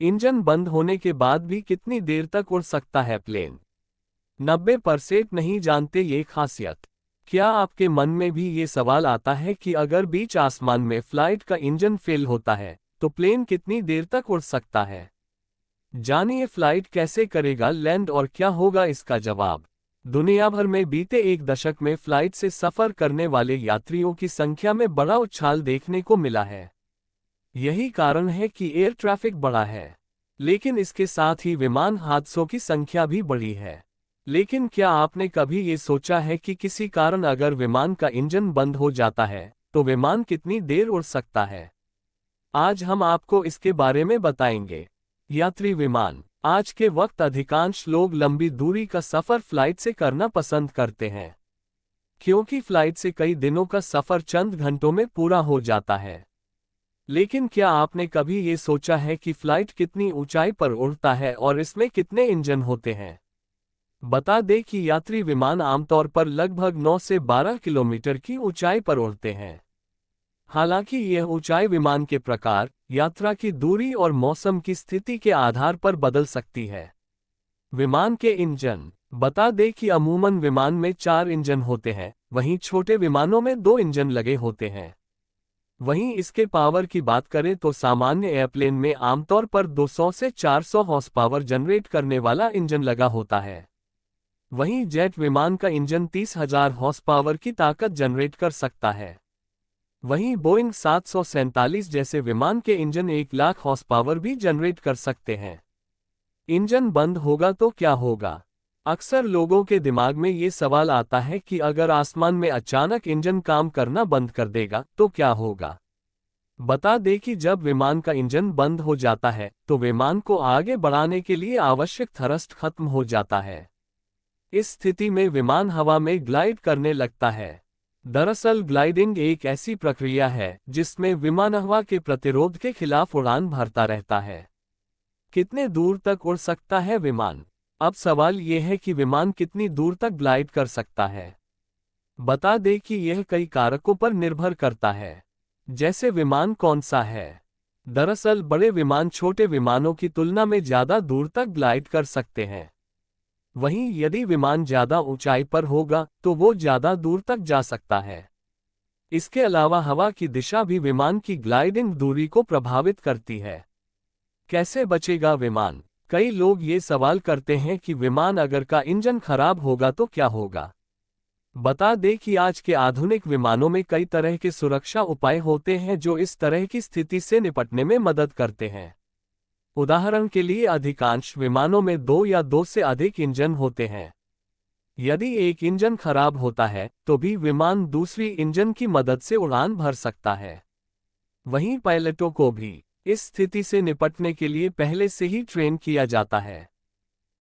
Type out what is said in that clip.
Engine बंद होने के बाद भी कितनी देर तक उड़ सकता है प्लेन? 90% नहीं जानते ये खासियत। क्या आपके मन में भी ये सवाल आता है कि अगर बीच आसमान में फ्लाइट का इंजन फेल होता है तो प्लेन कितनी देर तक उड़ सकता है? जानिए फ्लाइट कैसे करेगा लैंड और क्या होगा इसका जवाब। दुनिया भर में बीते एक दशक में फ्लाइट से सफर करने वाले यात्रियों की संख्या में बड़ा उछाल देखने को मिला है। यही कारण है कि एयर ट्रैफिक बढ़ा है, लेकिन इसके साथ ही विमान हादसों की संख्या भी बढ़ी है। लेकिन क्या आपने कभी ये सोचा है कि किसी कारण अगर विमान का इंजन बंद हो जाता है तो विमान कितनी देर उड़ सकता है? आज हम आपको इसके बारे में बताएंगे। यात्री विमान। आज के वक्त अधिकांश लोग लंबी दूरी का सफर फ्लाइट से करना पसंद करते हैं, क्योंकि फ्लाइट से कई दिनों का सफर चंद घंटों में पूरा हो जाता है। लेकिन क्या आपने कभी ये सोचा है कि फ्लाइट कितनी ऊंचाई पर उड़ता है और इसमें कितने इंजन होते हैं? बता दें कि यात्री विमान आमतौर पर लगभग 9 से 12 किलोमीटर की ऊंचाई पर उड़ते हैं। हालांकि यह ऊंचाई विमान के प्रकार, यात्रा की दूरी और मौसम की स्थिति के आधार पर बदल सकती है। विमान के इंजन। बता दें कि अमूमन विमान में 4 इंजन होते हैं, वहीं छोटे विमानों में 2 इंजन लगे होते हैं। वहीं इसके पावर की बात करें तो सामान्य एयरप्लेन में आमतौर पर 200 से 400 हॉर्स पावर जनरेट करने वाला इंजन लगा होता है। वहीं जेट विमान का इंजन 30,000 हॉर्स पावर की ताकत जनरेट कर सकता है। वहीं बोइंग 747 जैसे विमान के इंजन 1 लाख हॉर्स पावर भी जनरेट कर सकते हैं। इंजन बंद होगा तो क्या होगा? अक्सर लोगों के दिमाग में ये सवाल आता है कि अगर आसमान में अचानक इंजन काम करना बंद कर देगा तो क्या होगा। बता दें कि जब विमान का इंजन बंद हो जाता है तो विमान को आगे बढ़ाने के लिए आवश्यक थ्रस्ट खत्म हो जाता है। इस स्थिति में विमान हवा में ग्लाइड करने लगता है। दरअसल ग्लाइडिंग एक ऐसी प्रक्रिया है जिसमें विमान हवा के प्रतिरोध के खिलाफ उड़ान भरता रहता है। कितने दूर तक उड़ सकता है विमान? अब सवाल यह है कि विमान कितनी दूर तक ग्लाइड कर सकता है। बता दें कि यह कई कारकों पर निर्भर करता है, जैसे विमान कौन सा है। दरअसल बड़े विमान छोटे विमानों की तुलना में ज़्यादा दूर तक ग्लाइड कर सकते हैं। वहीं यदि विमान ज़्यादा ऊंचाई पर होगा तो वो ज़्यादा दूर तक जा सकता है। इसके अलावा हवा की दिशा भी विमान की ग्लाइडिंग दूरी को प्रभावित करती है। कैसे बचेगा विमान? कई लोग ये सवाल करते हैं कि विमान अगर का इंजन खराब होगा तो क्या होगा। बता दें कि आज के आधुनिक विमानों में कई तरह के सुरक्षा उपाय होते हैं जो इस तरह की स्थिति से निपटने में मदद करते हैं। उदाहरण के लिए अधिकांश विमानों में 2 या 2 से अधिक इंजन होते हैं। यदि एक इंजन खराब होता है तो भी विमान दूसरी इंजन की मदद से उड़ान भर सकता है। वहीं पायलटों को भी इस स्थिति से निपटने के लिए पहले से ही ट्रेन किया जाता है।